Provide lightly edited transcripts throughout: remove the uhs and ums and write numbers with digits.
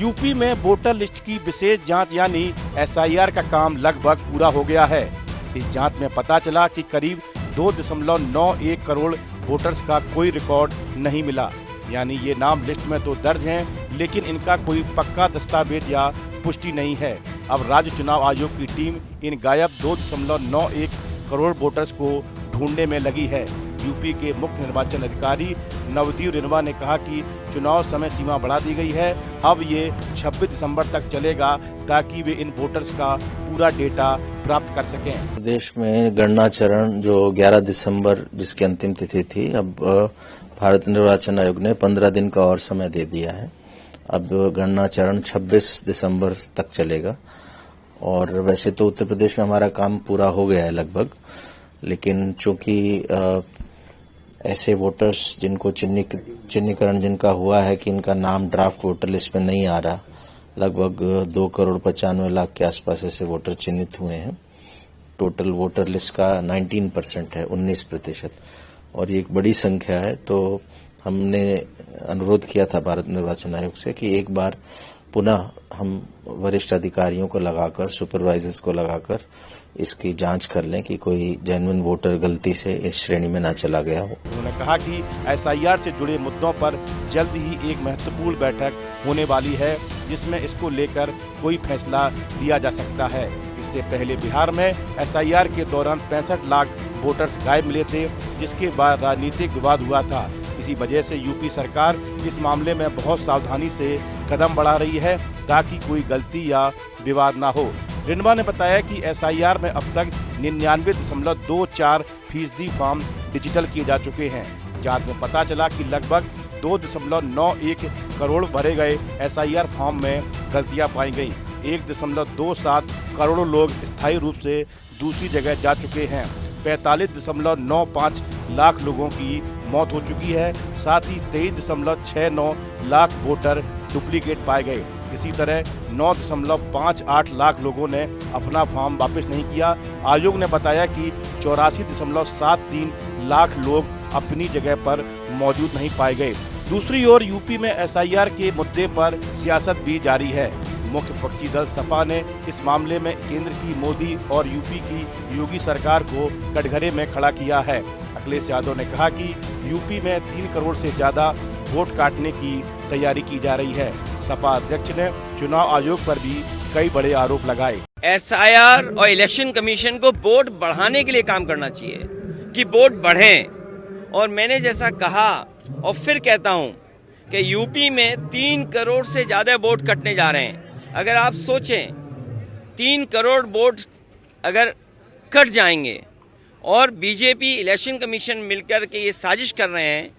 UP में voter list की विशेष जांच यानी एसआईआर का काम लगभग पूरा हो गया है। इस जांच में पता चला कि करीब 2.91 करोड़ वोटर्स का कोई रिकॉर्ड नहीं मिला, यानी ये नाम लिस्ट में तो दर्ज हैं, लेकिन इनका कोई पक्का दस्तावेज या पुष्टि नहीं है। अब राज्य चुनाव आयोग की टीम इन गायब 2.91 करोड़ वोटर्स को ढूंढने में लगी है। यूपी के मुख्य निर्वाचन अधिकारी नवदीप रिनवा ने कहा कि चुनाव समय सीमा बढ़ा दी गई है। अब ये 26 दिसंबर तक चलेगा ताकि वे इन वोटर्स का पूरा डेटा प्राप्त कर सकें। देश में गणना चरण जो 11 दिसंबर जिसकी अंतिम तिथि थी, अब भारत निर्वाचन आयोग ने 15 दिन का और समय दे दिया है। अब गणना चरण 26 दिसंबर तक चलेगा और वैसे तो उत्तर प्रदेश में हमारा काम पूरा हो गया है लगभग, लेकिन चूंकि ऐसे वोटर्स जिनको चिन्हीकरण जिनका हुआ है कि इनका नाम ड्राफ्ट वोटर लिस्ट में नहीं आ रहा, लगभग 2,95,00,000 के आसपास ऐसे वोटर चिन्हित हुए हैं। टोटल वोटर लिस्ट का 19% है, 19%, और ये एक बड़ी संख्या है। तो हमने अनुरोध किया था भारत निर्वाचन आयोग से कि एक बार पुनः हम वरिष्ठ अधिकारियों को लगाकर, सुपरवाइजर्स को लगाकर इसकी जांच कर लें कि कोई जेन्युइन वोटर गलती से इस श्रेणी में ना चला गया हो। उन्होंने कहा कि एसआईआर से जुड़े मुद्दों पर जल्द ही एक महत्वपूर्ण बैठक होने वाली है, जिसमें इसको लेकर कोई फैसला लिया जा सकता है। इससे पहले बिहार में एसआईआर के दौरान 65 लाख वोटर्स गायब मिले थे, जिसके बाद राजनीतिक विवाद हुआ था। इसी वजह से यूपी सरकार इस मामले में बहुत सावधानी से कदम बढ़ा रही है ताकि कोई गलती या विवाद ना हो। रिनवा ने बताया कि एसआईआर में अब तक 99.24% फॉर्म डिजिटल किए जा चुके हैं। जांच में पता चला कि लगभग 2.91 करोड़ भरे गए एसआईआर फॉर्म में गलतियां पाई गई। 1.27 करोड़ लोग स्थायी रूप से दूसरी जगह जा चुके हैं। 45.95 लाख लोगों की मौत हो चुकी है। साथ ही 23.69 लाख वोटर डुप्लीकेट पाए गए। इसी तरह 9.58 लाख लोगों ने अपना फॉर्म वापस नहीं किया। आयोग ने बताया कि 84.73 लाख लोग अपनी जगह पर मौजूद नहीं पाए गए। दूसरी ओर यूपी में एसआईआर के मुद्दे पर सियासत भी जारी है। मुख्य विपक्षी दल सपा ने इस मामले में केंद्र की मोदी और यूपी की योगी सरकार को कटघरे में खड़ा किया है। अखिलेश यादव ने कहा कि यूपी में 3 करोड़ से ज्यादा वोट काटने की तैयारी की जा रही है। सपा अध्यक्ष ने चुनाव आयोग पर भी कई बड़े आरोप लगाए। एसआईआर और इलेक्शन कमीशन को वोट बढ़ाने के लिए काम करना चाहिए कि वोट बढ़ें। और मैंने जैसा कहा और फिर कहता हूं कि यूपी में 3 करोड़ से ज्यादा वोट कटने जा रहे हैं। अगर आप सोचें 3 करोड़ वोट अगर कट जाएंगे और बीजेपी इलेक्शन कमीशन मिलकर के ये साजिश कर रहे हैं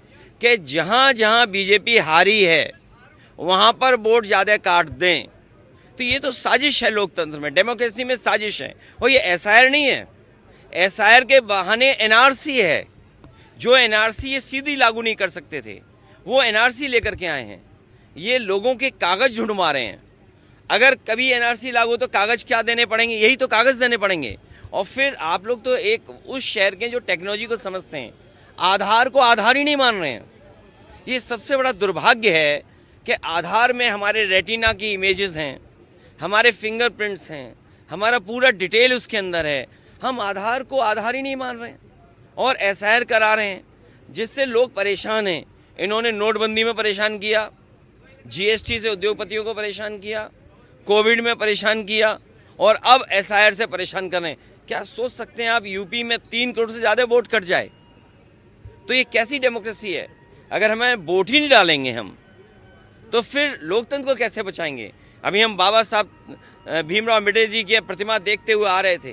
कि जहां जहां बीजेपी हारी है वहां पर वोट ज्यादा काट दें, तो ये तो साजिश है। लोकतंत्र में, डेमोक्रेसी में साजिश है। और ये एसआईआर नहीं है, एसआईआर के बहाने एनआरसी है। जो एनआरसी ये सीधी लागू नहीं कर सकते थे, वो एनआरसी लेकर के आए हैं। ये लोगों के कागज ढूंढवा रहे हैं। अगर कभी एनआरसी लागू तो कागज क्या देने पड़ेंगे? यही तो कागज देने पड़ेंगे। और फिर आप लोग तो एक उस शहर के जो टेक्नोलॉजी को समझते हैं, आधार को आधार ही नहीं मान रहे हैं। ये सबसे बड़ा दुर्भाग्य है कि आधार में हमारे रेटिना की इमेजेस हैं, हमारे फिंगरप्रिंट्स हैं, हमारा पूरा डिटेल उसके अंदर है। हम आधार को आधार ही नहीं मान रहे हैं और एसआईआर करा रहे हैं, जिससे लोग परेशान हैं। इन्होंने नोटबंदी में परेशान किया, जीएसटी से उद्योगपतियों को परेशान किया, कोविड में परेशान किया और अब एसआईआर से परेशान कर रहे हैं। क्या सोच सकते हैं आप यूपी में 3 करोड़ से ज़्यादा वोट कट जाए? तो ये कैसी डेमोक्रेसी है? अगर हमें वोट ही नहीं डालेंगे हम, तो फिर लोकतंत्र को कैसे बचाएंगे? अभी हम बाबा साहब भीमराव अम्बेडकर जी की प्रतिमा देखते हुए आ रहे थे।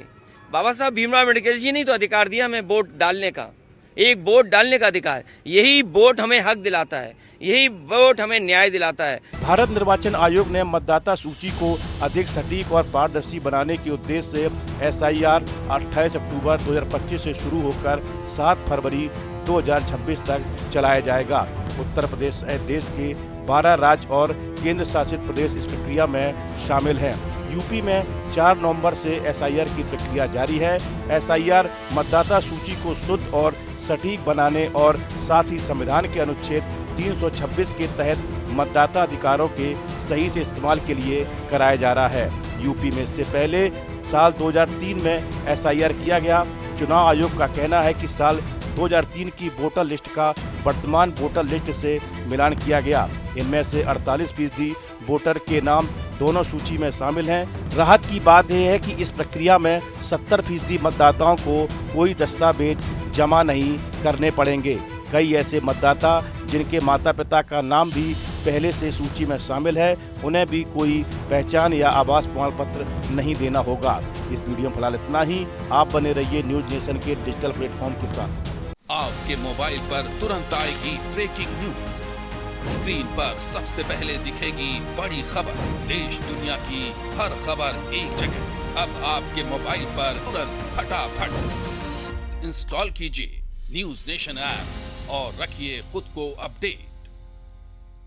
बाबा साहब भीमराव अम्बेडकर जी ने तो अधिकार दिया हमें वोट डालने का, एक वोट डालने का अधिकार। यही वोट हमें हक दिलाता है, यही वोट हमें न्याय दिलाता है। भारत निर्वाचन आयोग ने मतदाता सूची को अधिक सटीक और पारदर्शी बनाने के उद्देश्य से एसआईआर 28 अक्टूबर 2025 से शुरू होकर 7 फरवरी 2026 तक चलाया जाएगा। उत्तर प्रदेश सहित देश के 12 राज्य और केंद्र शासित प्रदेश इस प्रक्रिया में शामिल हैं। यूपी में 4 नवंबर से एसआईआर की प्रक्रिया जारी है। एसआईआर मतदाता सूची को शुद्ध और सटीक बनाने और साथ ही संविधान के अनुच्छेद 326 के तहत मतदाता अधिकारों के सही से इस्तेमाल के लिए कराया जा रहा है। यूपी में इससे पहले साल 2003 में एसआईआर किया गया। चुनाव आयोग का कहना है कि साल 2003 की वोटर लिस्ट का वर्तमान वोटर लिस्ट से मिलान किया गया। इनमें से 48% वोटर के नाम दोनों सूची में शामिल हैं। राहत की बात यह है कि इस प्रक्रिया में 70% मतदाताओं को कोई दस्तावेज जमा नहीं करने पड़ेंगे। कई ऐसे मतदाता जिनके माता पिता का नाम भी पहले से सूची में शामिल है, उन्हें भी कोई पहचान या आवास प्रमाण पत्र नहीं देना होगा। इस वीडियो में फिलहाल इतना ही। आप बने रहिए न्यूज नेशन के डिजिटल प्लेटफॉर्म के साथ। आपके मोबाइल पर तुरंत आएगी ब्रेकिंग न्यूज। स्क्रीन पर सबसे पहले दिखेगी बड़ी खबर। देश दुनिया की हर खबर एक जगह। अब आपके मोबाइल पर तुरंत फटाफट इंस्टॉल कीजिए न्यूज नेशन ऐप और रखिए खुद को अपडेट।